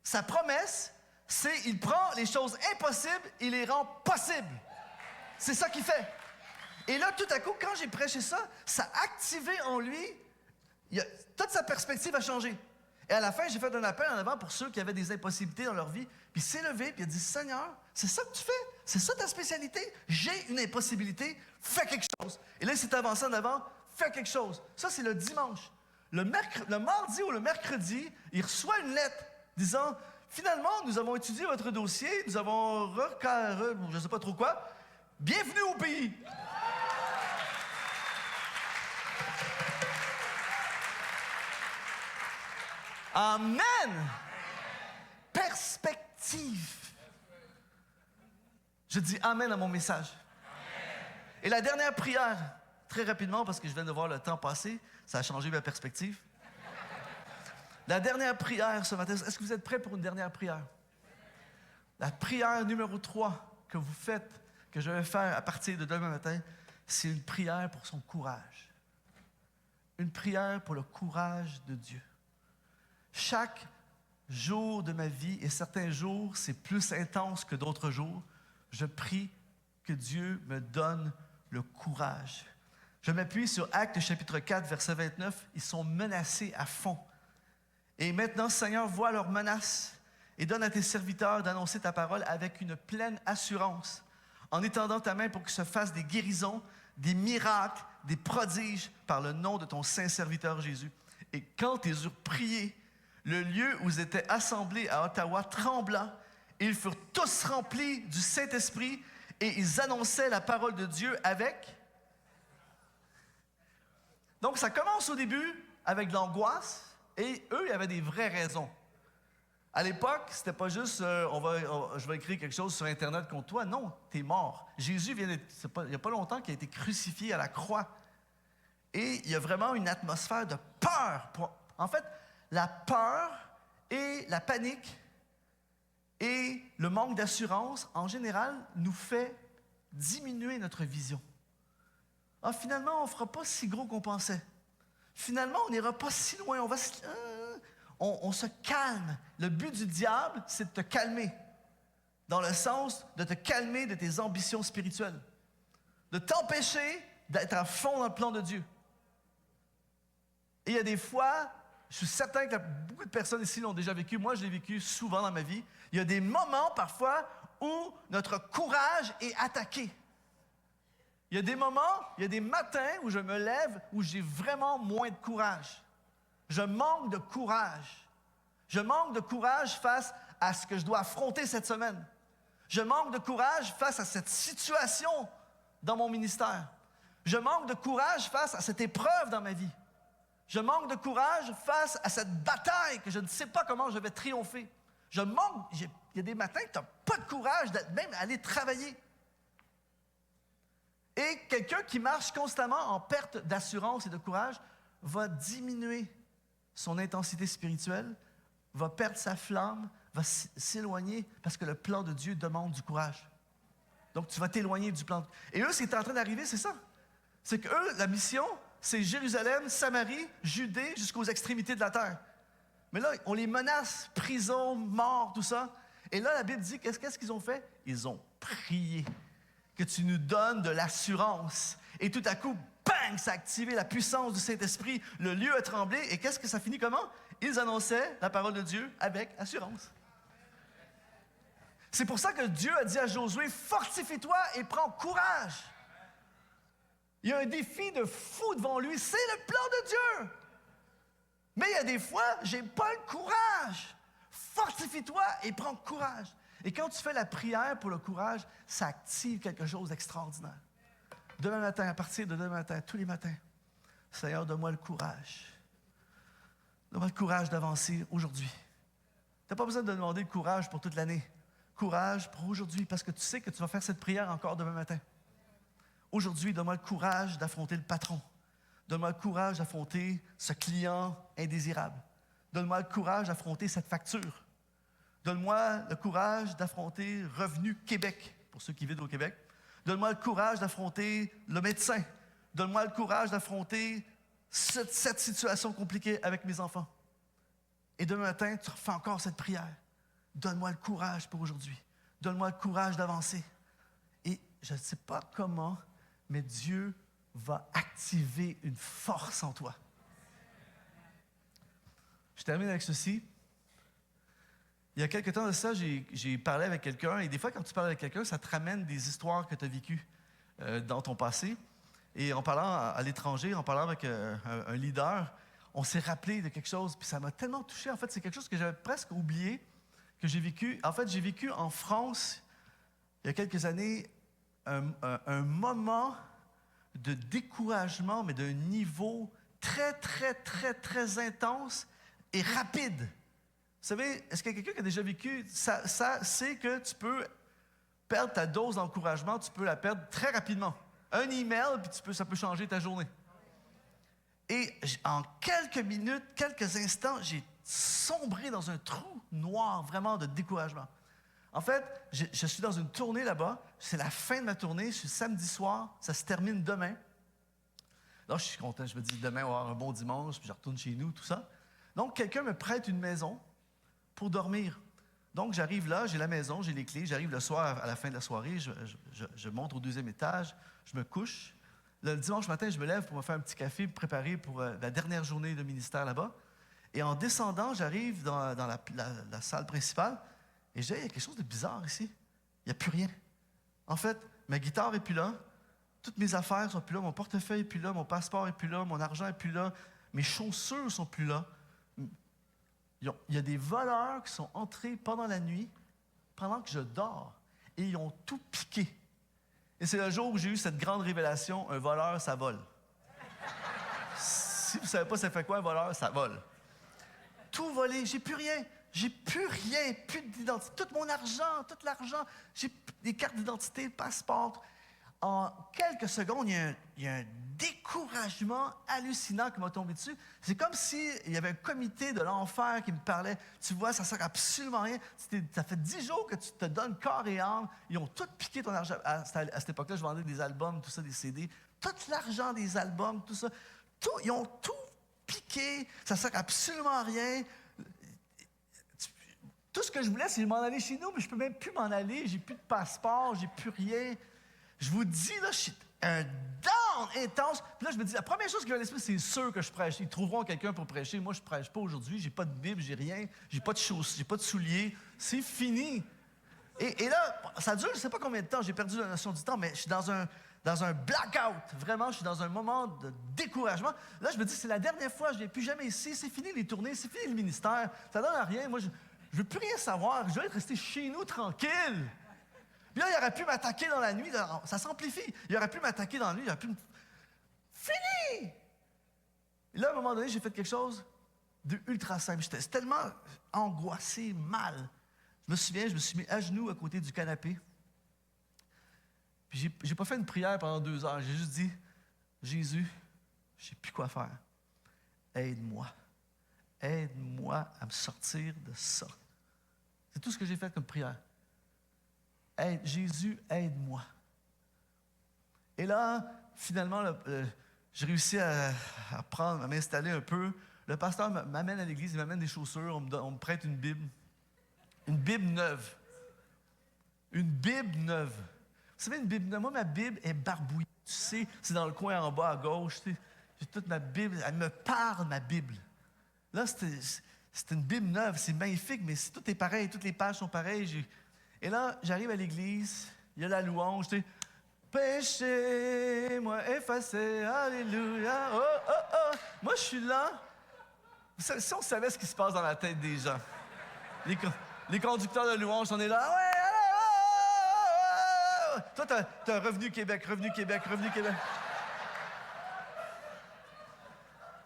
sa promesse, c'est il prend les choses impossibles et les rend possibles. C'est ça qu'il fait. Et là, tout à coup, quand j'ai prêché ça, ça a activé en lui, toute sa perspective a changé. Et à la fin, j'ai fait un appel en avant pour ceux qui avaient des impossibilités dans leur vie. Puis il s'est levé, puis il a dit, Seigneur, c'est ça que tu fais? C'est ça ta spécialité? J'ai une impossibilité, fais quelque chose. Et là, il s'est avancé en avant, fais quelque chose. Ça, c'est le dimanche. Le mardi ou le mercredi, il reçoit une lettre disant, finalement, nous avons étudié votre dossier, nous avons je ne sais pas trop quoi. Bienvenue au pays. Amen. Perspective. Je dis amen à mon message. Et la dernière prière, très rapidement, parce que je viens de voir le temps passer, ça a changé ma perspective. La dernière prière ce matin, est-ce que vous êtes prêts pour une dernière prière? La prière numéro 3 que vous faites, que je vais faire à partir de demain matin, c'est une prière pour son courage. Une prière pour le courage de Dieu. Chaque jour de ma vie, et certains jours, c'est plus intense que d'autres jours, je prie que Dieu me donne le courage. Je m'appuie sur Actes chapitre 4, verset 29. Ils sont menacés à fond. Et maintenant, Seigneur, vois leurs menaces et donne à tes serviteurs d'annoncer ta parole avec une pleine assurance, en étendant ta main pour que se fassent des guérisons, des miracles, des prodiges par le nom de ton saint serviteur Jésus. Et quand ils eurent prié, le lieu où ils étaient assemblés à Ottawa trembla, et ils furent tous remplis du Saint-Esprit, et ils annonçaient la parole de Dieu avec... Donc, ça commence au début avec de l'angoisse, et eux, ils avaient des vraies raisons. À l'époque, c'était pas juste je vais écrire quelque chose sur Internet contre toi. Non, t'es mort. Jésus il n'y a pas longtemps qu'il a été crucifié à la croix. Et il y a vraiment une atmosphère de peur. En fait, la peur et la panique et le manque d'assurance, en général, nous fait diminuer notre vision. Ah, finalement, on ne fera pas si gros qu'on pensait. Finalement, on n'ira pas si loin. On se calme. Le but du diable, c'est de te calmer. Dans le sens de te calmer de tes ambitions spirituelles. De t'empêcher d'être à fond dans le plan de Dieu. Et il y a des fois, je suis certain que beaucoup de personnes ici l'ont déjà vécu. Moi, je l'ai vécu souvent dans ma vie. Il y a des moments, parfois, où notre courage est attaqué. Il y a des moments, il y a des matins où je me lève, où j'ai vraiment moins de courage. Je manque de courage. Je manque de courage face à ce que je dois affronter cette semaine. Je manque de courage face à cette situation dans mon ministère. Je manque de courage face à cette épreuve dans ma vie. Je manque de courage face à cette bataille que je ne sais pas comment je vais triompher. Il y a des matins que tu n'as pas de courage d'être même aller travailler. Et quelqu'un qui marche constamment en perte d'assurance et de courage va diminuer son intensité spirituelle, va perdre sa flamme, va s'éloigner parce que le plan de Dieu demande du courage. Donc, tu vas t'éloigner du plan. Et eux, ce qui est en train d'arriver, c'est ça. C'est qu'eux, la mission, c'est Jérusalem, Samarie, Judée, jusqu'aux extrémités de la terre. Mais là, on les menace, prison, mort, tout ça. Et là, la Bible dit, qu'est-ce qu'ils ont fait? Ils ont prié. Que tu nous donnes de l'assurance. Et tout à coup, bang, ça a activé la puissance du Saint-Esprit. Le lieu a tremblé. Et qu'est-ce que ça finit comment? ils annonçaient la parole de Dieu avec assurance. C'est pour ça que Dieu a dit à Josué, fortifie-toi et prends courage. Il y a un défi de fou devant lui, c'est le plan de Dieu. Mais il y a des fois, j'ai pas le courage. Fortifie-toi et prends courage. Et quand tu fais la prière pour le courage, ça active quelque chose d'extraordinaire. Demain matin, à partir de demain matin, tous les matins, Seigneur, donne-moi le courage. Donne-moi le courage d'avancer aujourd'hui. Tu n'as pas besoin de demander le courage pour toute l'année. Courage pour aujourd'hui, parce que tu sais que tu vas faire cette prière encore demain matin. Aujourd'hui, donne-moi le courage d'affronter le patron. Donne-moi le courage d'affronter ce client indésirable. Donne-moi le courage d'affronter cette facture. Donne-moi le courage d'affronter Revenu Québec, pour ceux qui vivent au Québec. Donne-moi le courage d'affronter le médecin. Donne-moi le courage d'affronter cette situation compliquée avec mes enfants. Et demain matin, tu refais encore cette prière. Donne-moi le courage pour aujourd'hui. Donne-moi le courage d'avancer. Et je ne sais pas comment, mais Dieu va activer une force en toi. Je termine avec ceci. Il y a quelque temps de ça, j'ai parlé avec quelqu'un, et des fois, quand tu parles avec quelqu'un, ça te ramène des histoires que tu as vécues dans ton passé. Et en parlant à l'étranger, en parlant avec un leader, on s'est rappelé de quelque chose, puis ça m'a tellement touché. En fait, c'est quelque chose que j'avais presque oublié, que j'ai vécu. En fait, j'ai vécu en France, il y a quelques années, un moment de découragement, mais d'un niveau très, très, très, très intense et rapide. Vous savez, est-ce qu'il y a quelqu'un qui a déjà vécu ça sait que tu peux perdre ta dose d'encouragement, tu peux la perdre très rapidement. Un email, puis ça peut changer ta journée. Et en quelques minutes, quelques instants, j'ai sombré dans un trou noir vraiment de découragement. En fait, je suis dans une tournée là-bas. C'est la fin de ma tournée. Je suis samedi soir. Ça se termine demain. Là, je suis content. Je me dis, demain, on va avoir un bon dimanche, puis je retourne chez nous, tout ça. Donc, quelqu'un me prête une maison pour dormir. Donc, j'arrive là, j'ai la maison, j'ai les clés. J'arrive le soir, à la fin de la soirée. Je monte au 2e étage. Je me couche. Le dimanche matin, je me lève pour me faire un petit café, me préparer pour la dernière journée de ministère là-bas. Et en descendant, j'arrive dans la salle principale. Et je dis, il y a quelque chose de bizarre ici. Il n'y a plus rien. En fait, ma guitare n'est plus là. Toutes mes affaires ne sont plus là. Mon portefeuille n'est plus là. Mon passeport n'est plus là. Mon argent n'est plus là. Mes chaussures ne sont plus là. Il y a des voleurs qui sont entrés pendant la nuit, pendant que je dors, et ils ont tout piqué. Et c'est le jour où j'ai eu cette grande révélation, un voleur, ça vole. Si vous ne savez pas ça fait quoi un voleur, ça vole. Tout volé, j'ai plus rien. J'ai plus rien, plus d'identité. Tout mon argent, tout l'argent. J'ai des cartes d'identité, passeport. En quelques secondes, il y a un découragement hallucinant qui m'a tombé dessus. C'est comme s'il y avait un comité de l'enfer qui me parlait. Tu vois, ça ne sert absolument à rien. Ça fait 10 jours que tu te donnes corps et âme. Ils ont tout piqué ton argent. À cette époque-là, je vendais des albums, tout ça, des CD. Tout l'argent des albums, tout ça. Ils ont tout piqué. Ça ne sert absolument à rien. Tout ce que je voulais, c'est m'en aller chez nous, mais je ne peux même plus m'en aller. J'ai plus de passeport, j'ai plus rien. Je vous dis, là, je suis un down intense. Puis là, je me dis, la première chose qui va à l'esprit, c'est sûr que je prêche. Ils trouveront quelqu'un pour prêcher. Moi, je ne prêche pas aujourd'hui. J'ai pas de Bible, j'ai rien. J'ai pas de chaussures, j'ai pas de souliers. C'est fini. Et là, ça dure, je ne sais pas combien de temps. J'ai perdu la notion du temps, mais je suis dans un blackout. Vraiment, je suis dans un moment de découragement. Là, je me dis, c'est la dernière fois, je ne viens plus jamais ici. C'est fini les tournées, c'est fini le ministère. Ça ne donne à rien. Moi, je ne veux plus rien savoir. Je dois être resté chez nous tranquille. Puis là, il aurait pu m'attaquer dans la nuit. Ça s'amplifie. Il aurait pu m'attaquer dans la nuit. Il aurait pu me... Fini! Et là, à un moment donné, j'ai fait quelque chose de ultra simple. J'étais tellement angoissé, mal. Je me souviens, je me suis mis à genoux à côté du canapé. Puis j'ai pas fait une prière pendant 2 heures. J'ai juste dit, Jésus, je ne sais plus quoi faire. Aide-moi. Aide-moi à me sortir de ça. C'est tout ce que j'ai fait comme prière. Jésus, aide-moi. Et là, finalement, j'ai réussi à m'installer un peu. Le pasteur m'amène à l'église, il m'amène des chaussures, on me prête une Bible. Une Bible neuve. Une Bible neuve. Vous savez, une Bible neuve, moi, ma Bible est barbouillée. Tu sais, c'est dans le coin en bas à gauche. Tu sais, j'ai toute ma Bible, elle me parle, ma Bible. Là, c'était une Bible neuve, c'est magnifique, mais tout est pareil, toutes les pages sont pareilles. Et là, j'arrive à l'église, il y a la louange, tu sais, péché, moi effacé, alléluia, oh, oh, oh. Moi, je suis là. Si on savait ce qui se passe dans la tête des gens, les conducteurs de louange, on est là, ouais, toi, t'as Revenu Québec.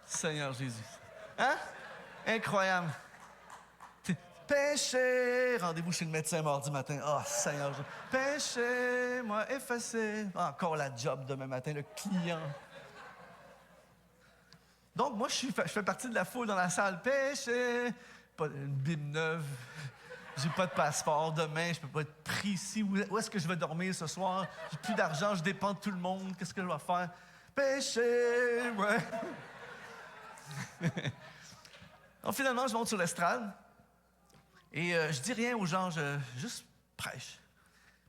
Seigneur Jésus. Hein? Incroyable. Péché, rendez-vous chez le médecin mardi matin. Ah, Seigneur Jésus. Péché, moi effacé. Ah, encore la job demain matin, le client. Donc, moi, je fais partie de la foule dans la salle. Péché, pas une Bible neuve. J'ai pas de passeport demain, je peux pas être pris ici. Où est-ce que je vais dormir ce soir? J'ai plus d'argent, je dépends de tout le monde. Qu'est-ce que je vais faire? Péché, ouais. Donc, finalement, je monte sur l'estrade et je dis rien aux gens, je juste prêche.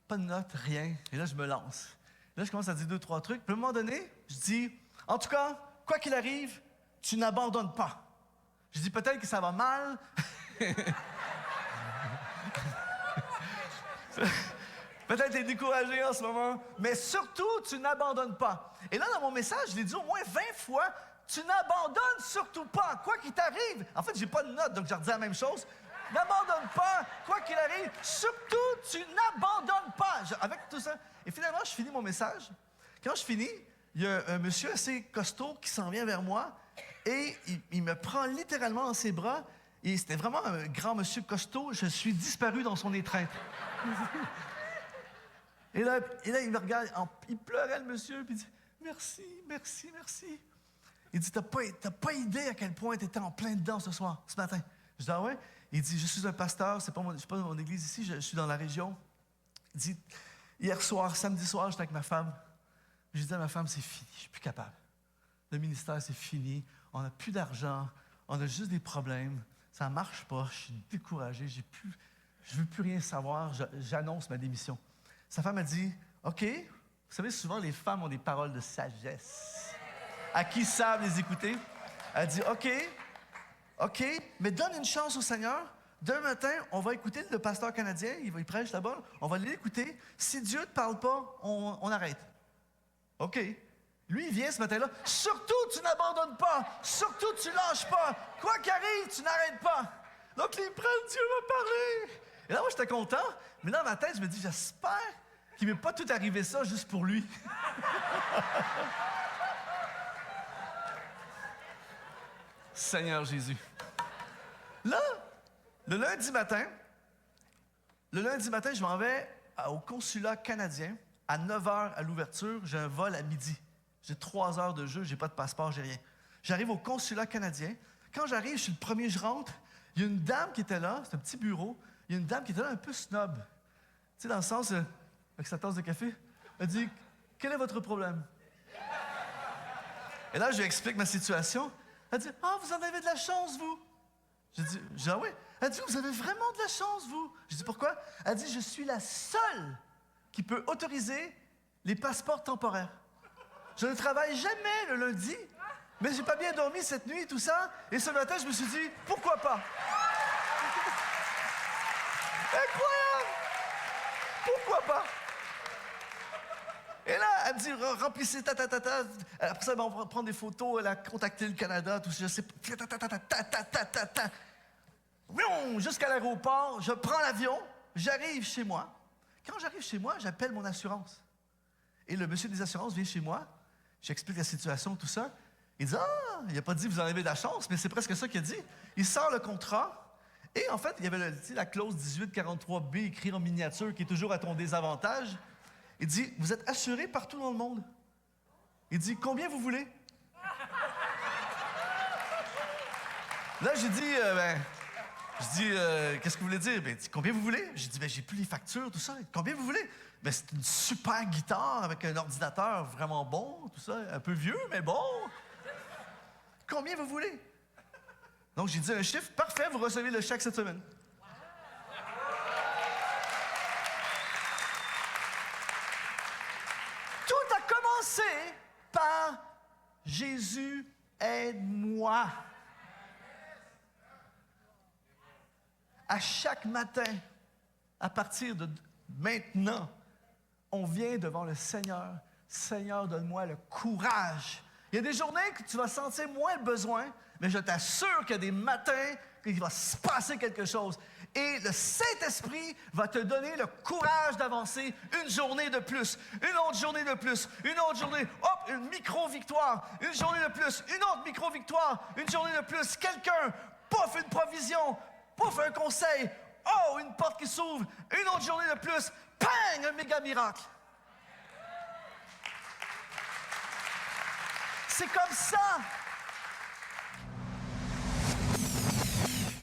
Pas de notes, rien. Et là, je me lance. Là, je commence à dire 2-3 trucs. Puis à un moment donné, je dis, en tout cas, quoi qu'il arrive, tu n'abandonnes pas. Je dis peut-être que ça va mal. Peut-être t'es découragé en ce moment, mais surtout, tu n'abandonnes pas. Et là, dans mon message, je l'ai dit au moins 20 fois, tu n'abandonnes surtout pas, quoi qu'il t'arrive. En fait, j'ai pas de notes, donc je redis la même chose. N'abandonne pas, quoi qu'il arrive, surtout, tu n'abandonnes pas. Avec tout ça. Et finalement, je finis mon message. Quand je finis, il y a un monsieur assez costaud qui s'en vient vers moi et il me prend littéralement dans ses bras. Et c'était vraiment un grand monsieur costaud. Je suis disparu dans son étreinte. Et là, il me regarde, il pleurait le monsieur, puis il dit « Merci, merci, merci. » Il dit « T'as pas idée à quel point tu étais en plein dedans ce soir, ce matin. » Je dis « Ah ouais? » Il dit « Je suis un pasteur, je ne suis pas dans mon église ici, je suis dans la région. » Il dit « Hier soir, samedi soir, j'étais avec ma femme. J'ai dit à ma femme, c'est fini, je suis plus capable. Le ministère, c'est fini, on n'a plus d'argent, on a juste des problèmes, ça ne marche pas, je suis découragé, je ne veux plus rien savoir, j'annonce ma démission. » Sa femme a dit, « OK, vous savez, souvent, les femmes ont des paroles de sagesse. À qui savent les écouter? » Elle dit, OK, mais donne une chance au Seigneur. Demain matin, on va écouter le pasteur canadien, il prêche là-bas, on va l'écouter. Si Dieu ne te parle pas, on arrête. OK. Lui, il vient ce matin-là. Surtout, tu n'abandonnes pas. Surtout, tu lâches pas. Quoi qu'arrive, tu n'arrêtes pas. Donc, il prend, Dieu va parler. Et là, moi, j'étais content. Mais là, dans ma tête, je me dis, j'espère qu'il ne m'est pas tout arrivé ça juste pour lui. Seigneur Jésus. Là, le lundi matin, je m'en vais au consulat canadien. À 9h à l'ouverture, j'ai un vol à midi. J'ai 3 heures de jeu, j'ai pas de passeport, j'ai rien. J'arrive au consulat canadien. Quand j'arrive, je suis le premier, je rentre. Il y a une dame qui était là, c'est un petit bureau. Il y a une dame qui était là un peu snob. Tu sais, dans le sens, avec sa tasse de café, elle dit « Quel est votre problème? » Et là, je lui explique ma situation. Elle dit « Ah, vous en avez de la chance, vous. » Je dis « Ah oui? » Elle dit « Vous avez vraiment de la chance, vous. » Je dis « Pourquoi? » Elle dit « Je suis la seule qui peut autoriser les passeports temporaires. Je ne travaille jamais le lundi, mais j'ai pas bien dormi cette nuit, tout ça. Et ce matin, je me suis dit, pourquoi pas? Incroyable! Pourquoi pas? Et là, elle me dit, remplissez, ta. Après ça, on va prendre des photos. Elle a contacté le Canada, tout ça, je sais pas. Jusqu'à l'aéroport, je prends l'avion, j'arrive chez moi. Quand j'arrive chez moi, j'appelle mon assurance. Et le monsieur des assurances vient chez moi. J'explique la situation, tout ça. Il dit « Ah, il n'a pas dit vous en avez de la chance, mais c'est presque ça qu'il a dit. » Il sort le contrat. Et en fait, il y avait la clause 1843B écrite en miniature qui est toujours à ton désavantage. Il dit « Vous êtes assuré partout dans le monde. » Il dit « Combien vous voulez? » Là, j'ai dit qu'est-ce que vous voulez dire? Ben, il dit, combien vous voulez? J'ai dit, j'ai plus les factures, tout ça. Combien vous voulez? Ben, c'est une super guitare avec un ordinateur vraiment bon, tout ça, un peu vieux, mais bon. Combien vous voulez? Donc, j'ai dit un chiffre, parfait, vous recevez le chèque cette semaine. Tout a commencé par Jésus, aide-moi. À chaque matin, à partir de maintenant, on vient devant le Seigneur. Seigneur, donne-moi le courage. Il y a des journées que tu vas sentir moins le besoin, mais je t'assure qu'il y a des matins qu'il va se passer quelque chose. Et le Saint-Esprit va te donner le courage d'avancer une journée de plus, une autre journée de plus, une autre journée, hop, une micro-victoire, une journée de plus, une autre micro-victoire, une journée de plus. Quelqu'un, pouf, une provision, pouf, un conseil, oh, une porte qui s'ouvre, une autre journée de plus, pang, un méga miracle. C'est comme ça.